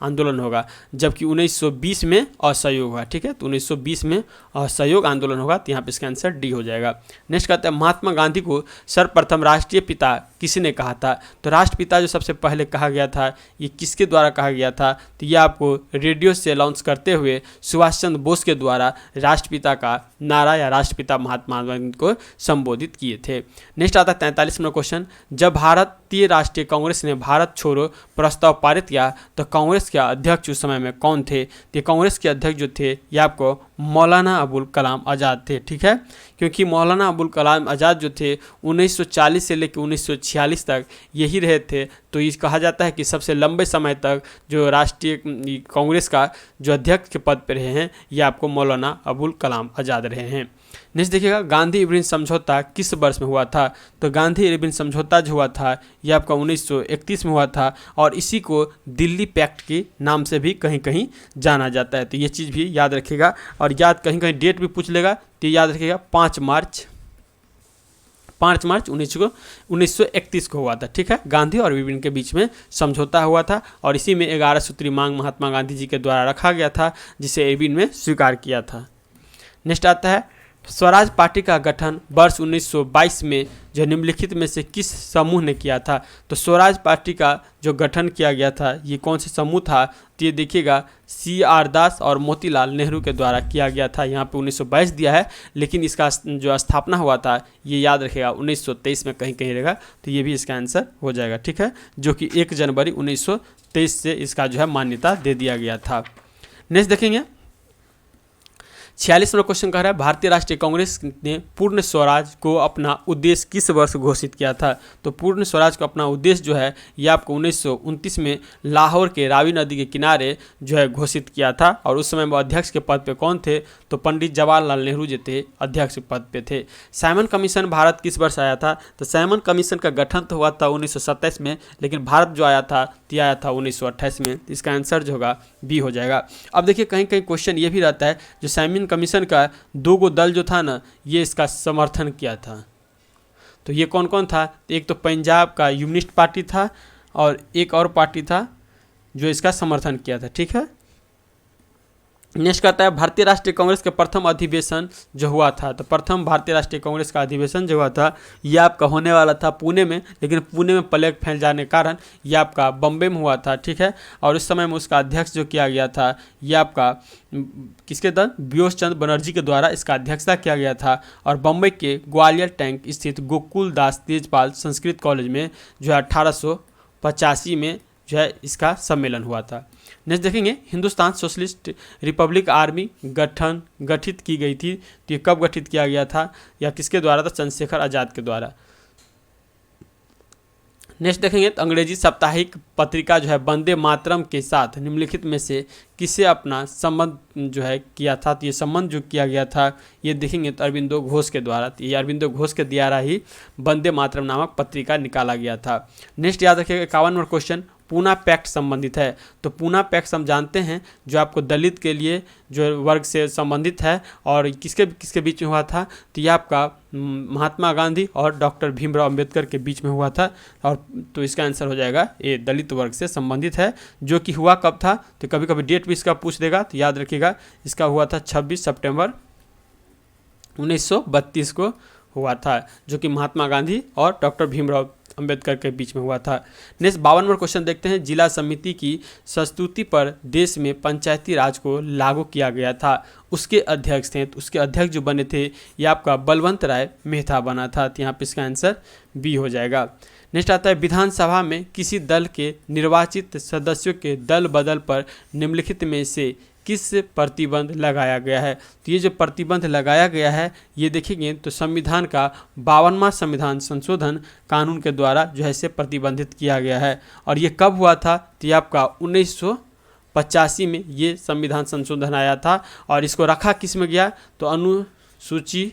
आंदोलन होगा। जबकि 1920 में असहयोग होगा, ठीक है। तो 1920 में असहयोग आंदोलन होगा, तो यहाँ पे इसका आंसर डी हो जाएगा। नेक्स्ट कहते हैं महात्मा गांधी को सर्वप्रथम राष्ट्रीय पिता किसने कहा था? तो राष्ट्रपिता जो सबसे पहले कहा गया था ये किसके द्वारा कहा गया था? तो ये आपको रेडियो से अनाउंस करते हुए सुभाष चंद्र बोस के द्वारा राष्ट्रपिता का नारा या राष्ट्रपिता महात्मा गांधी को संबोधित किए थे। नेक्स्ट आता है 43 नंबर क्वेश्चन, जब भारतीय राष्ट्रीय कांग्रेस ने भारत छोड़ो प्रस्ताव पारित किया तो कांग्रेस के अध्यक्ष उस समय में कौन थे? तो कांग्रेस के अध्यक्ष जो थे ये आपको मौलाना अबुल कलाम आज़ाद थे, ठीक है। क्योंकि मौलाना अबुल कलाम आज़ाद जो थे 1940 से लेकर 1946 तक यही रहे थे। तो ये कहा जाता है कि सबसे लंबे समय तक जो राष्ट्रीय कांग्रेस का जो अध्यक्ष के पद पर रहे हैं ये आपको मौलाना अबुल कलाम आज़ाद रहे हैं। नेक्स्ट देखिएगा गांधी इरविन समझौता किस वर्ष में हुआ था? तो गांधी इरविन समझौता जो हुआ था ये आपका 1931 में हुआ था और इसी को दिल्ली पैक्ट के नाम से भी कहीं कहीं जाना जाता है। तो ये चीज़ भी याद रखिएगा और याद कहीं कहीं डेट भी पूछ लेगा तो याद रखिएगा 5 मार्च 1931 को हुआ था, ठीक है। गांधी और इरविन के बीच में समझौता हुआ था और इसी में 11 सूत्री मांग महात्मा गांधी जी के द्वारा रखा गया था जिसे इरविन में स्वीकार किया था। नेक्स्ट आता है स्वराज पार्टी का गठन वर्ष 1922 में जो निम्नलिखित में से किस समूह ने किया था? तो स्वराज पार्टी का जो गठन किया गया था ये कौन से समूह था? तो ये देखिएगा CR दास और मोतीलाल नेहरू के द्वारा किया गया था। यहाँ पे 1922 दिया है लेकिन इसका जो स्थापना हुआ था ये याद रखेगा 1923 में कहीं कहीं रहेगा। तो ये भी इसका आंसर हो जाएगा, ठीक है, जो कि 1 जनवरी 1923 से इसका जो है मान्यता दे दिया गया था। नेक्स्ट देखेंगे 46वां क्वेश्चन कह रहा है भारतीय राष्ट्रीय कांग्रेस ने पूर्ण स्वराज को अपना उद्देश्य किस वर्ष घोषित किया था? तो पूर्ण स्वराज को अपना उद्देश्य जो है ये आपको 1929 में लाहौर के रावी नदी के किनारे जो है घोषित किया था और उस समय वो अध्यक्ष के पद पे कौन थे? तो पंडित जवाहरलाल नेहरू जो थे अध्यक्ष पद पे थे। साइमन कमीशन भारत किस वर्ष आया था? तो साइमन कमीशन का गठन तो हुआ था 1927 में लेकिन भारत जो आया था तो आया था 1928 में। इसका आंसर जो होगा बी हो जाएगा। अब देखिए कहीं कहीं क्वेश्चन ये भी रहता है जो साइमन कमीशन का 2 गो दल जो था ना ये इसका समर्थन किया था। तो ये कौन कौन था? एक तो पंजाब का यूनिस्ट पार्टी था और एक और पार्टी था जो इसका समर्थन किया था, ठीक है। नेक्स्ट कहता है भारतीय राष्ट्रीय कांग्रेस का प्रथम अधिवेशन जो हुआ था, तो प्रथम भारतीय राष्ट्रीय कांग्रेस का अधिवेशन जो हुआ था ये आपका होने वाला था पुणे में, लेकिन पुणे में प्लेग फैल जाने के कारण ये आपका बम्बे में हुआ था, ठीक है। और उस समय में उसका अध्यक्ष जो किया गया था ये आपका किसके द्वारा, बियोश चंद्र बनर्जी के द्वारा इसका अध्यक्षता किया गया था। और बम्बई के ग्वालियर टैंक स्थित गोकुल दास तेजपाल संस्कृत कॉलेज में जो है 1885 में जो है इसका सम्मेलन हुआ था। नेक्स्ट देखेंगे हिंदुस्तान सोशलिस्ट रिपब्लिक आर्मी गठित की गई थी, तो ये कब गठित किया गया था या किसके द्वारा था, चंद्रशेखर आज़ाद के द्वारा। नेक्स्ट देखेंगे तो अंग्रेजी साप्ताहिक पत्रिका जो है वंदे मातरम के साथ निम्नलिखित में से किसे अपना संबंध जो है किया था, तो ये संबंध जो किया गया था ये देखेंगे तो अरविंदो घोष के द्वारा, तो ये अरविंदो घोष के द्वारा ही वंदे मातरम नामक पत्रिका निकाला गया था। नेक्स्ट याद रखिएगा 51 नंबर क्वेश्चन पूना पैक्ट संबंधित है, तो पूना पैक्ट हम जानते हैं जो आपको दलित के लिए जो वर्ग से संबंधित है और किसके किसके बीच में हुआ था, तो ये आपका महात्मा गांधी और डॉक्टर भीमराव अंबेडकर के बीच में हुआ था। और तो इसका आंसर हो जाएगा ये दलित वर्ग से संबंधित है, जो कि हुआ कब था, तो कभी कभी डेट भी इसका पूछ देगा, तो याद रखिएगा इसका हुआ था 26 सितंबर 1932 को हुआ था, जो कि महात्मा गांधी और डॉक्टर भीमराव अंबेडकर के बीच में हुआ था। नेक्स्ट 52 नंबर क्वेश्चन देखते हैं, जिला समिति की संस्तुति पर देश में पंचायती राज को लागू किया गया था, उसके अध्यक्ष थे, तो उसके अध्यक्ष जो बने थे ये आपका बलवंत राय मेहता बना था, तो यहाँ पे इसका आंसर बी हो जाएगा। नेक्स्ट आता है विधानसभा में किसी दल के निर्वाचित सदस्यों के दल बदल पर निम्नलिखित में से किस प्रतिबंध लगाया गया है, तो ये जो प्रतिबंध लगाया गया है ये देखेंगे तो संविधान का 52वां संविधान संशोधन कानून के द्वारा जो है इसे प्रतिबंधित किया गया है। और ये कब हुआ था, तो ये आपका 1985 में ये संविधान संशोधन आया था और इसको रखा किस में गया, तो अनुसूची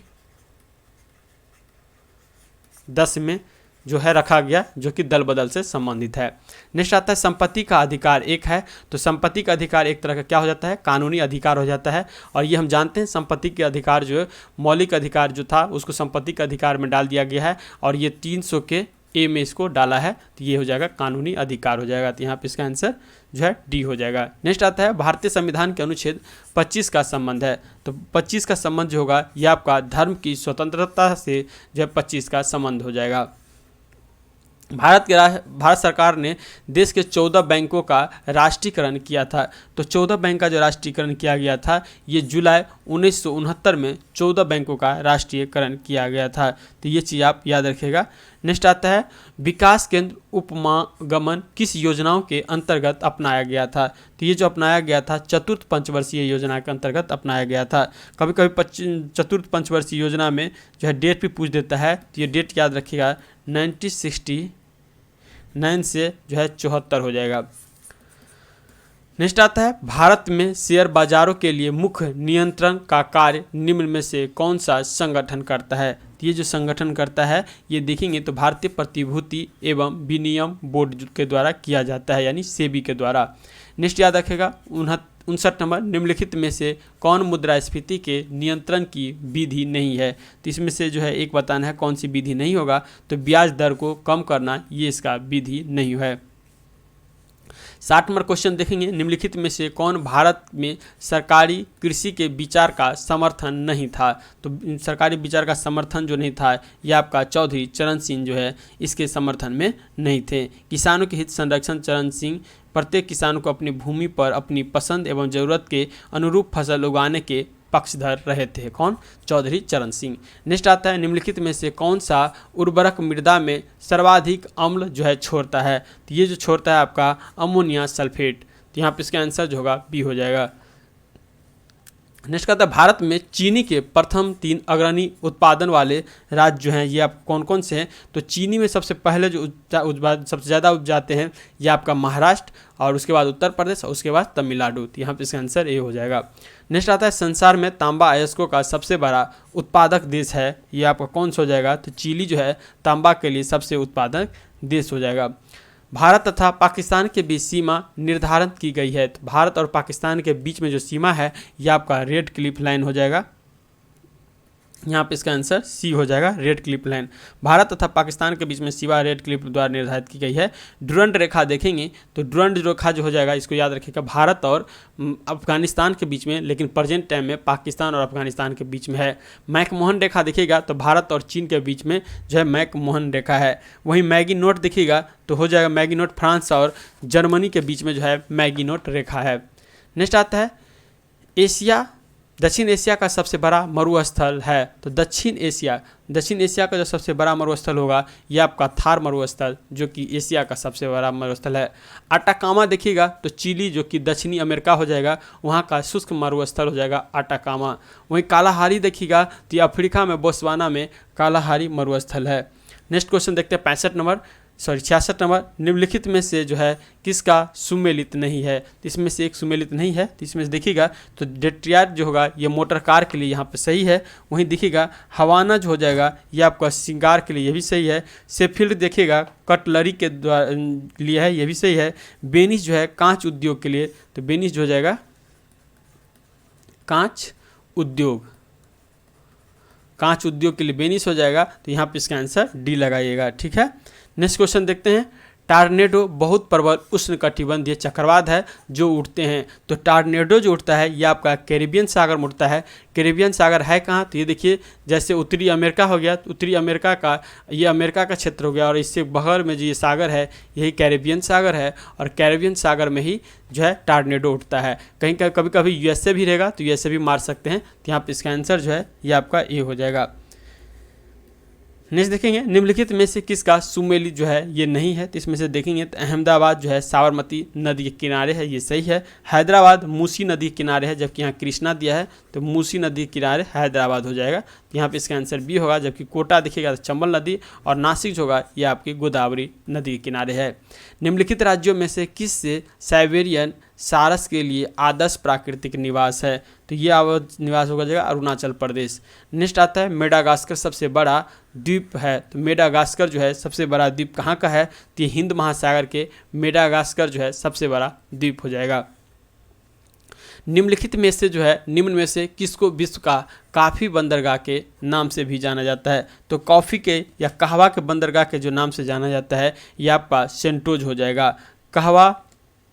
10 में जो है रखा गया, जो कि दल बदल से संबंधित है। नेक्स्ट आता है संपत्ति का अधिकार एक है, तो संपत्ति का अधिकार एक तरह का क्या हो जाता है, कानूनी अधिकार हो जाता है। और ये हम जानते हैं संपत्ति के अधिकार जो है मौलिक अधिकार जो था उसको संपत्ति के अधिकार में डाल दिया गया है और ये 300 के ए में इसको डाला है, तो ये हो जाएगा कानूनी अधिकार हो जाएगा, तो यहाँ पे इसका आंसर जो है डी हो जाएगा। नेक्स्ट आता है भारतीय संविधान के अनुच्छेद 25 का संबंध है, तो 25 का संबंध जो होगा ये आपका धर्म की स्वतंत्रता से जो है 25 का संबंध हो जाएगा। भारत सरकार ने देश के 14 बैंकों का राष्ट्रीयकरण किया था, तो 14 बैंक का जो राष्ट्रीयकरण किया गया था ये जुलाई 1969 में 14 बैंकों का राष्ट्रीयकरण किया गया था, तो ये चीज़ आप याद रखिएगा। नेक्स्ट आता है विकास केंद्र उपमागमन किस योजनाओं के अंतर्गत अपनाया गया था, तो ये जो अपनाया गया था चतुर्थ पंचवर्षीय योजना के अंतर्गत अपनाया गया था। कभी कभी चतुर्थ पंचवर्षीय योजना में जो है डेट भी पूछ देता है, तो ये डेट याद रखिएगा 1969 से जो है 74 हो जाएगा। नेक्स्ट आता है भारत में शेयर बाजारों के लिए मुख्य नियंत्रण का कार्य निम्न में से कौन सा संगठन करता है, तो ये जो संगठन करता है ये देखेंगे तो भारतीय प्रतिभूति एवं विनिमय बोर्ड के द्वारा किया जाता है, यानी सेबी के द्वारा। नेक्स्ट याद रखेगा 59 नंबर निम्नलिखित में से कौन मुद्रास्फीति के नियंत्रण की विधि नहीं है, तो इसमें से जो है एक बताना है कौन सी विधि नहीं होगा, तो ब्याज दर को कम करना ये इसका विधि नहीं है। 60 नंबर क्वेश्चन देखेंगे निम्नलिखित में से कौन भारत में सरकारी कृषि के विचार का समर्थन नहीं था, तो सरकारी विचार का समर्थन जो नहीं था ये आपका चौधरी चरण सिंह जो है इसके समर्थन में नहीं थे। किसानों के हित संरक्षण चरण सिंह प्रत्येक किसान को अपनी भूमि पर अपनी पसंद एवं ज़रूरत के अनुरूप फसल उगाने के पक्षधर रहे थे, कौन, चौधरी चरण सिंह। नेक्स्ट आता है निम्नलिखित में से कौन सा उर्वरक मृदा में सर्वाधिक अम्ल जो है छोड़ता है, तो ये जो छोड़ता है आपका अमोनिया सल्फेट, तो यहाँ पे इसका आंसर जो होगा बी हो जाएगा। नेक्स्ट कहता है भारत में चीनी के प्रथम 3 अग्रणी उत्पादन वाले राज्य जो हैं ये आप कौन कौन से हैं, तो चीनी में सबसे पहले जो सबसे ज़्यादा उपजाते हैं ये आपका महाराष्ट्र और उसके बाद उत्तर प्रदेश और उसके बाद तमिलनाडु, तो यहाँ पे इसका आंसर ए हो जाएगा। नेक्स्ट आता है संसार में तांबा अयस्कों का सबसे बड़ा उत्पादक देश है, ये आपका कौन सा हो जाएगा, तो चिली जो है तांबा के लिए सबसे उत्पादक देश हो जाएगा। भारत तथा पाकिस्तान के बीच सीमा निर्धारित की गई है, तो भारत और पाकिस्तान के बीच में जो सीमा है ये आपका रेड क्लिफ लाइन हो जाएगा। यहाँ पे इसका आंसर सी हो जाएगा, रेड क्लिफ लाइन। भारत तथा पाकिस्तान के बीच में सीमा रेड क्लिफ द्वारा निर्धारित की गई है। डुरंड रेखा देखेंगे तो डुरंड रेखा जो हो जाएगा, इसको याद रखिएगा, भारत और अफगानिस्तान के बीच में, लेकिन प्रेजेंट टाइम में पाकिस्तान और अफगानिस्तान के बीच में है। मैकमोहन रेखा देखिएगा तो भारत और चीन के बीच में जो है मैकमोहन रेखा है। वहीं मैगी नोट देखिएगा तो हो जाएगा मैगी नोट, फ्रांस और जर्मनी के बीच में जो है मैगी नोट रेखा है। नेक्स्ट आता है एशिया, दक्षिण एशिया का सबसे बड़ा मरुस्थल है। तो दक्षिण एशिया का जो सबसे बड़ा मरुस्थल होगा यह आपका थार मरुस्थल, जो कि एशिया का सबसे बड़ा मरुस्थल है। अटाकामा देखिएगा तो चिली, जो कि दक्षिणी अमेरिका हो जाएगा, वहाँ का शुष्क मरुस्थल हो जाएगा अटाकामा। वहीं कालाहारी देखिएगा तो अफ्रीका में बोत्सवाना में कालाहारी मरुस्थल है। नेक्स्ट क्वेश्चन देखते हैं 66 नंबर, निम्नलिखित में से जो है किसका सुमेलित नहीं है। तो इसमें से एक सुमेलित नहीं है, तो इसमें से देखिएगा तो डेट्रियाट जो होगा ये मोटर कार के लिए यहाँ पे सही है। वहीं देखिएगा हवाना जो हो जाएगा ये आपका श्रृंगार के लिए, ये भी सही है। सेफील्ड देखिएगा कटलरी के लिए है, ये भी सही है। बेनिस जो है कांच उद्योग के लिए, तो बेनिस जो हो जाएगा कांच उद्योग के लिए बेनिस हो जाएगा। तो यहाँ पे इसका आंसर डी लगाइएगा, ठीक है। नेक्स्ट क्वेश्चन देखते हैं। टार्नेडो बहुत प्रबल उष्णकटिबंधीय चक्रवात है जो उठते हैं। तो टार्नेडो जो उठता है ये आपका कैरिबियन सागर में उठता है। कैरिबियन सागर है कहाँ, तो ये देखिए जैसे उत्तरी अमेरिका हो गया, तो उत्तरी अमेरिका का ये अमेरिका का क्षेत्र हो गया, और इससे बगल में जो ये सागर है यही कैरिबियन सागर है, और कैरिबियन सागर में ही जो है टार्नेडो उठता है। कहीं कभी कभी यूएसए भी रहेगा तो यूएसए भी मार सकते हैं। तो यहाँ पर इसका आंसर जो है ये आपका ए हो जाएगा। नेक्स्ट देखेंगे निम्नलिखित में से किसका सुमेलित जो है ये नहीं है। तो इसमें से देखेंगे तो अहमदाबाद जो है साबरमती नदी के किनारे है, ये सही है। हैदराबाद मूसी नदी के किनारे है, जबकि यहाँ कृष्णा दिया है, तो मूसी नदी के किनारे हैदराबाद हो जाएगा। तो यहाँ पे इसका आंसर बी होगा। जबकि कोटा देखिएगा तो चंबल नदी, और नासिक जो होगा ये आपकी गोदावरी नदी के किनारे है। निम्नलिखित राज्यों में से किस से साइबेरियन सारस के लिए आदर्श प्राकृतिक निवास है। तो ये निवास होगा जगह अरुणाचल प्रदेश। नेक्स्ट आता है मेडागास्कर सबसे बड़ा द्वीप है। तो मेडागास्कर जो है सबसे बड़ा द्वीप कहाँ का है, तो ये हिंद महासागर के मेडागास्कर जो है सबसे बड़ा द्वीप हो जाएगा। निम्नलिखित में से जो है निम्न में से किसको विश्व का काफ़ी बंदरगाह के नाम से भी जाना जाता है। तो कॉफ़ी के या कहवा के बंदरगाह के जो नाम से जाना जाता है यह आपका सेंटोज हो जाएगा। कहवा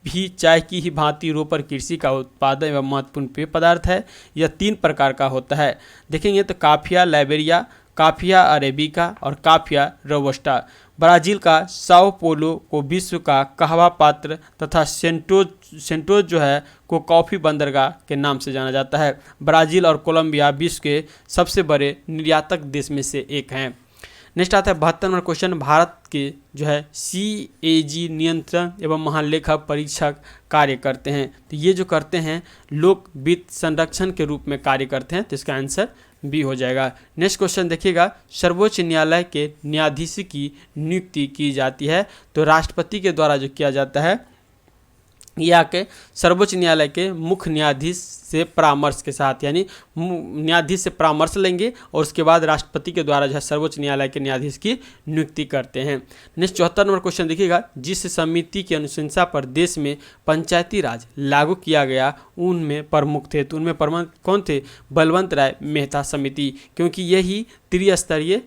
भी चाय की ही भांति रोपर कृषि का उत्पादन एवं महत्वपूर्ण पेय पदार्थ है। यह 3 प्रकार का होता है। देखेंगे तो काफिया लाइबेरिया, काफिया अरेबिका और काफिया रोबस्टा। ब्राज़ील का साओ पोलो को विश्व का कहवा पात्र तथा सेंटोज जो है को कॉफ़ी बंदरगाह के नाम से जाना जाता है। ब्राज़ील और कोलंबिया विश्व के सबसे बड़े निर्यातक देश में से एक हैं। नेक्स्ट आता है 72 नंबर क्वेश्चन। भारत के जो है CAG नियंत्रण एवं महालेखा परीक्षक कार्य करते हैं। तो ये जो करते हैं लोक वित्त संरक्षण के रूप में कार्य करते हैं। तो इसका आंसर बी हो जाएगा। नेक्स्ट क्वेश्चन देखिएगा, सर्वोच्च न्यायालय के न्यायाधीश की नियुक्ति की जाती है। तो राष्ट्रपति के द्वारा जो किया जाता है यह आके सर्वोच्च न्यायालय के मुख्य न्यायाधीश से परामर्श के साथ, यानी न्यायाधीश से परामर्श लेंगे और उसके बाद राष्ट्रपति के द्वारा जो है सर्वोच्च न्यायालय के न्यायाधीश की नियुक्ति करते हैं। नेक्स्ट 74 नंबर क्वेश्चन देखिएगा, जिस समिति की अनुशंसा पर देश में पंचायती राज लागू किया गया उनमें प्रमुख थे। तो उनमें प्रमुख कौन थे? बलवंत राय मेहता समिति, क्योंकि यही त्रिस्तरीय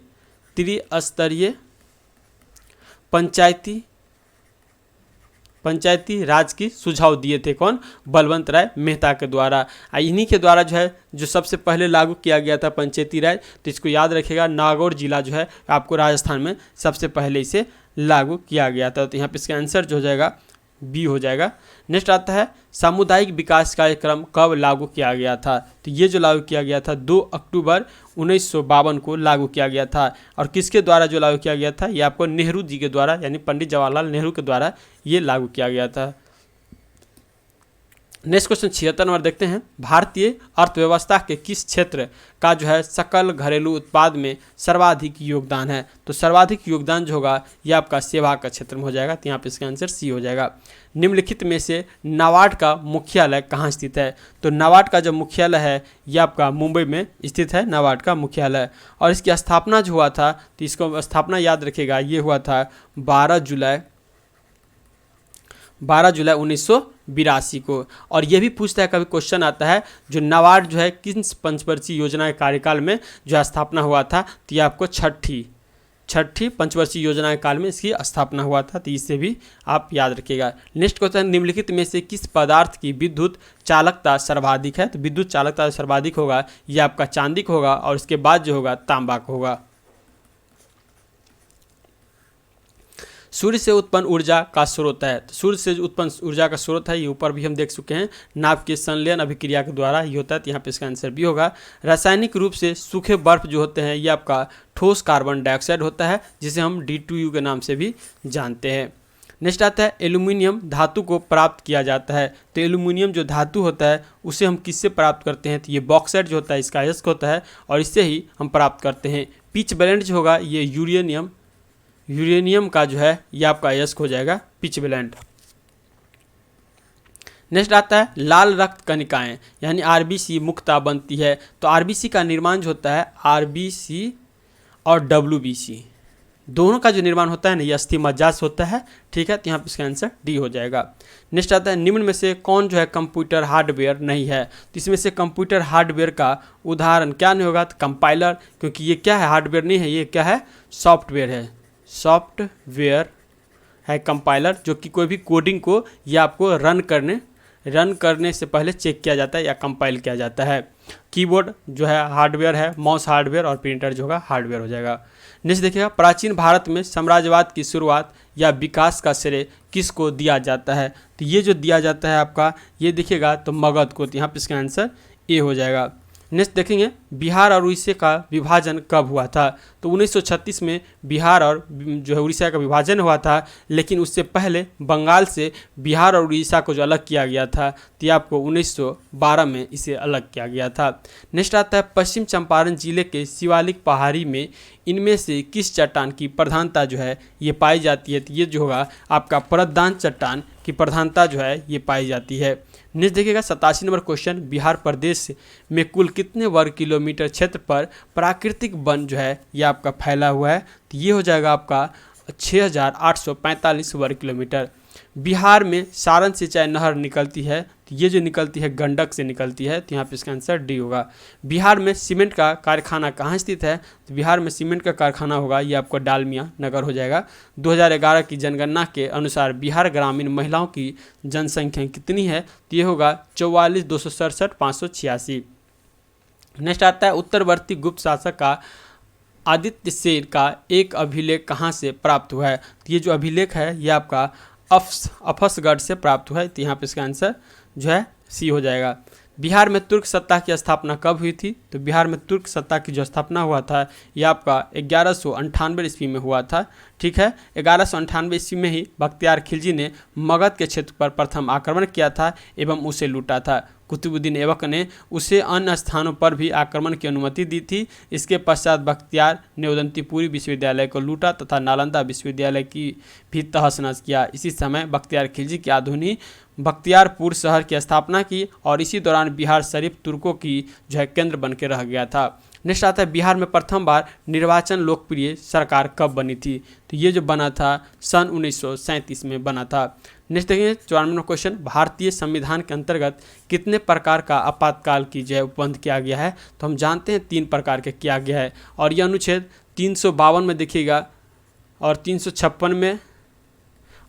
पंचायती राज की सुझाव दिए थे। कौन? बलवंत राय मेहता के द्वारा। इन्हीं के द्वारा जो है जो सबसे पहले लागू किया गया था पंचायती राज। तो इसको याद रखिएगा, नागौर जिला जो है आपको राजस्थान में सबसे पहले इसे लागू किया गया था। तो यहाँ पे इसका आंसर जो हो जाएगा बी हो जाएगा। नेक्स्ट आता है सामुदायिक विकास कार्यक्रम कब लागू किया गया था। तो ये जो लागू किया गया था 2 अक्टूबर 1952 को लागू किया गया था। और किसके द्वारा जो लागू किया गया था? ये आपको नेहरू जी के द्वारा, यानी पंडित जवाहरलाल नेहरू के द्वारा ये लागू किया गया था। नेक्स्ट क्वेश्चन 76 नंबर देखते हैं, भारतीय अर्थव्यवस्था के किस क्षेत्र का जो है सकल घरेलू उत्पाद में सर्वाधिक योगदान है। तो सर्वाधिक योगदान जो होगा ये आपका सेवा का क्षेत्र में हो जाएगा। तो यहाँ पे इसका आंसर सी हो जाएगा। निम्नलिखित में से नाबार्ड का मुख्यालय कहाँ स्थित है। तो नाबार्ड का जो मुख्यालय है ये आपका मुंबई में स्थित है, नाबार्ड का मुख्यालय। और इसकी स्थापना जो हुआ था, तो इसको स्थापना याद रखिएगा, ये हुआ था 12 12 जुलाई 1982 को। और ये भी पूछता है, कभी क्वेश्चन आता है जो नाबार्ड जो है किस पंचवर्षीय योजना के कार्यकाल में जो है स्थापना हुआ था, तो ये आपको छठी पंचवर्षीय योजना के काल में इसकी स्थापना हुआ था, तो इससे भी आप याद रखिएगा। नेक्स्ट क्वेश्चन, निम्नलिखित में से किस पदार्थ की विद्युत चालकता सर्वाधिक है? तो विद्युत चालकता सर्वाधिक होगा ये आपका चांदी का होगा और इसके बाद जो होगा तांबा का होगा। सूर्य से उत्पन्न ऊर्जा का स्रोत है, तो सूर्य से उत्पन्न ऊर्जा का स्रोत है, ये ऊपर भी हम देख चुके हैं, नाभ के संलयन अभिक्रिया के द्वारा ये होता है, तो यहाँ पे इसका आंसर भी होगा। रासायनिक रूप से सूखे बर्फ जो होते हैं ये आपका ठोस कार्बन डाइऑक्साइड होता है, जिसे हम D2U के नाम से भी जानते हैं। नेक्स्ट आता है, एल्यूमिनियम धातु को प्राप्त किया जाता है, तो एल्यूमिनियम जो धातु होता है उसे हम किससे प्राप्त करते हैं? तो ये बॉक्साइट जो होता है इसका अयस्क होता है और इससे ही हम प्राप्त करते हैं। पिच ब्लेंड जो होगा ये यूरेनियम का जो है ये आपका अयस्क हो जाएगा पिच ब्लेंड। नेक्स्ट आता है, लाल रक्त कणिकाएं यानी RBC मुक्ता बनती है, तो RBC का निर्माण जो होता है RBC और WBC दोनों का जो निर्माण होता है ना ये अस्थि मज्जा होता है, ठीक है, तो यहाँ पे इसका आंसर D हो जाएगा। नेक्स्ट आता है, निम्न में से कौन जो है कंप्यूटर हार्डवेयर नहीं है? तो इसमें से कंप्यूटर हार्डवेयर का उदाहरण क्या नहीं होगा? तो कंपाइलर, क्योंकि ये क्या है, हार्डवेयर नहीं है, ये क्या है, सॉफ्टवेयर है। सॉफ्टवेयर है कंपाइलर, जो कि कोई भी कोडिंग को या आपको रन करने से पहले चेक किया जाता है या कंपाइल किया जाता है। कीबोर्ड जो है हार्डवेयर है, माउस हार्डवेयर और प्रिंटर जो होगा हार्डवेयर हो जाएगा। नेक्स्ट देखिएगा, प्राचीन भारत में साम्राज्यवाद की शुरुआत या विकास का श्रेय किसको दिया जाता है? तो ये जो दिया जाता है आपका ये देखिएगा तो मगध को, तो यहाँ पे इसका आंसर ए हो जाएगा। नेक्स्ट देखेंगे, बिहार और उड़ीसा का विभाजन कब हुआ था? तो 1936 में बिहार और जो है उड़ीसा का विभाजन हुआ था, लेकिन उससे पहले बंगाल से बिहार और उड़ीसा को जो अलग किया गया था तो आपको 1912 में इसे अलग किया गया था। नेक्स्ट आता है, पश्चिम चंपारण जिले के शिवालिक पहाड़ी में इनमें से किस चट्टान की प्रधानता जो है ये पाई जाती है? तो ये जो होगा आपका प्रधान चट्टान की प्रधानता जो है ये पाई जाती है। नेक्स्ट देखिएगा 87 नंबर क्वेश्चन, बिहार प्रदेश में कुल कितने वर्ग किलोमीटर क्षेत्र पर प्राकृतिक वन जो है ये आपका फैला हुआ है? तो ये हो जाएगा आपका 6845 वर्ग किलोमीटर। बिहार में सारण सिंचाई नहर निकलती है, तो ये जो निकलती है गंडक से निकलती है, तो यहाँ पे इसका आंसर डी होगा। बिहार में सीमेंट का कारखाना कहाँ स्थित है? तो बिहार में सीमेंट का कारखाना होगा ये आपको डालमिया नगर हो जाएगा। 2011 की जनगणना के अनुसार बिहार ग्रामीण महिलाओं की जनसंख्या कितनी है? तो ये होगा 44,267,586। नेक्स्ट आता है, उत्तरवर्ती गुप्त शासक का आदित्य सेन का एक अभिलेख कहाँ से प्राप्त हुआ है? तो ये जो अभिलेख है ये आपका अफसगढ़ से प्राप्त हुआ है, तो यहाँ पे इसका आंसर जो है सी हो जाएगा। बिहार में तुर्क सत्ता की स्थापना कब हुई थी? तो बिहार में तुर्क सत्ता की जो स्थापना हुआ था ये आपका 1198 ईस्वी में हुआ था, ठीक है। 1198 ईस्वी में ही बख्तियार खिलजी ने मगध के क्षेत्र पर प्रथम आक्रमण किया था एवं उसे लूटा था। कुतुबुद्दीन ऐबक ने उसे अन्य स्थानों पर भी आक्रमण की अनुमति दी थी। इसके पश्चात बख्तियार ने उदंतीपुरी विश्वविद्यालय को लूटा तथा नालंदा विश्वविद्यालय की भी तहस नहस किया। इसी समय बख्तियार खिलजी की आधुनिक बख्तियारपुर शहर की स्थापना की और इसी दौरान बिहार शरीफ तुर्कों की जो है केंद्र बन के रह गया था। नेक्स्ट आता है, बिहार में प्रथम बार निर्वाचन लोकप्रिय सरकार कब बनी थी? तो ये जो बना था सन 1937 में बना था। नेक्स्ट देखेंगे 94वां क्वेश्चन, भारतीय संविधान के अंतर्गत कितने प्रकार का आपातकाल की जो है उपबंध किया गया है? तो हम जानते हैं 3 प्रकार के किया गया है और यह अनुच्छेद 352 में देखिएगा और 356 में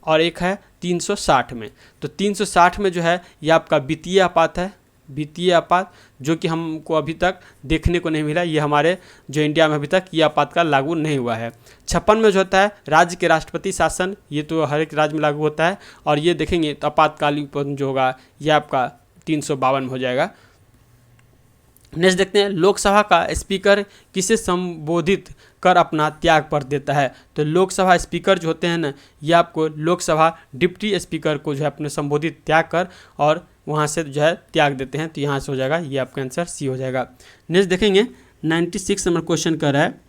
और एक है 360 में। तो 360 में जो है ये आपका वित्तीय आपात है, वित्तीय आपात जो कि हमको अभी तक देखने को नहीं मिला, ये हमारे जो इंडिया में अभी तक ये आपातकाल लागू नहीं हुआ है। 56 में जो होता है राज्य के राष्ट्रपति शासन, ये तो हर एक राज्य में लागू होता है और ये देखेंगे तो आपातकालीन जो होगा ये आपका 352 में हो जाएगा। नेक्स्ट देखते हैं, लोकसभा का स्पीकर किसे संबोधित कर अपना त्याग पत्र देता है? तो लोकसभा स्पीकर जो होते हैं ना ये आपको लोकसभा डिप्टी स्पीकर को जो है अपने संबोधित त्याग कर और वहाँ से जो है त्याग देते हैं, तो यहाँ से हो जाएगा ये आपका आंसर सी हो जाएगा। नेक्स्ट देखेंगे 96 नंबर क्वेश्चन कर रहा है,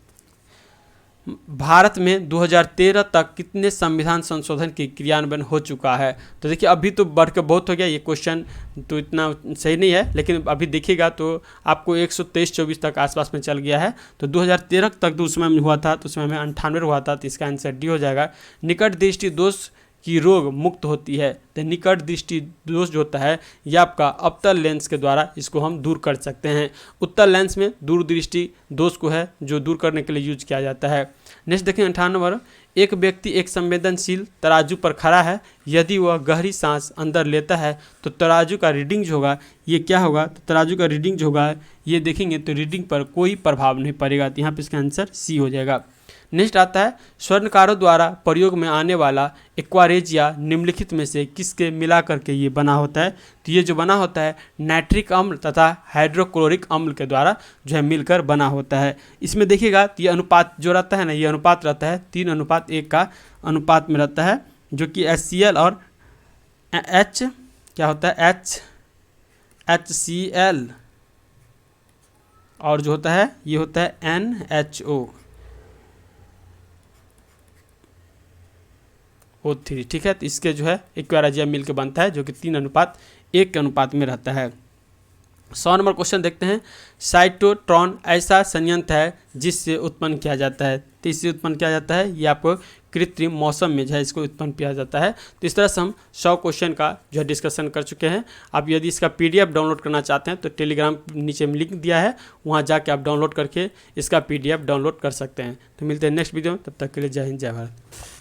भारत में 2013 तक कितने संविधान संशोधन की क्रियान्वयन हो चुका है? तो देखिए अभी तो बढ़ के बहुत हो गया, ये क्वेश्चन तो इतना सही नहीं है, लेकिन अभी देखिएगा तो आपको 123-24 तक आसपास में चल गया है। तो 2013 तक तो उस समय में हुआ था, तो उस समय में 98 हुआ था, तो इसका आंसर डी हो जाएगा। निकट दृष्टि दोष कि रोग मुक्त होती है। तो निकट दृष्टि दोष जो होता है यह आपका अवतल लेंस के द्वारा इसको हम दूर कर सकते हैं। उत्तल लेंस में दूरदृष्टि दोष को है जो दूर करने के लिए यूज किया जाता है। नेक्स्ट देखें 58 नंबर, एक व्यक्ति एक संवेदनशील तराजू पर खड़ा है, यदि वह गहरी सांस अंदर लेता है तो तराजू का रीडिंग जो होगा ये क्या होगा, तो तराजू का रीडिंग जो होगा ये देखेंगे तो रीडिंग पर कोई प्रभाव नहीं पड़ेगा। तो यहाँ पे इसका आंसर सी हो जाएगा। नेक्स्ट आता है स्वर्णकारों द्वारा प्रयोग में आने वाला एक्वारेजिया निम्नलिखित में से किसके मिला करके ये बना होता है। तो ये जो बना होता है नाइट्रिक अम्ल तथा हाइड्रोक्लोरिक अम्ल के द्वारा जो है मिलकर बना होता है। इसमें देखिएगा तो ये अनुपात जो रहता है ना, ये अनुपात रहता है 3:1 का अनुपात में रहता है, जो कि HCl और H क्या होता है HCl और जो होता है ये होता है NHO O3, ठीक है। तो इसके जो है एक्वारेजिया मिल के बनता है जो कि 3:1 के अनुपात में रहता है। 100 नंबर क्वेश्चन देखते हैं, साइटोट्रॉन ऐसा संयंत्र है जिससे उत्पन्न किया जाता है। तो इससे उत्पन्न किया जाता है ये आपको कृत्रिम मौसम में जो है इसको उत्पन्न किया जाता है। तो इस तरह से हम 100 क्वेश्चन का जो है डिस्कशन कर चुके हैं। आप यदि इसका PDF डाउनलोड करना चाहते हैं तो टेलीग्राम नीचे में लिंक दिया है, वहाँ जाके आप डाउनलोड करके इसका PDF डाउनलोड कर सकते हैं। तो मिलते हैं नेक्स्ट वीडियो में, तब तक के लिए जय हिंद जय भारत।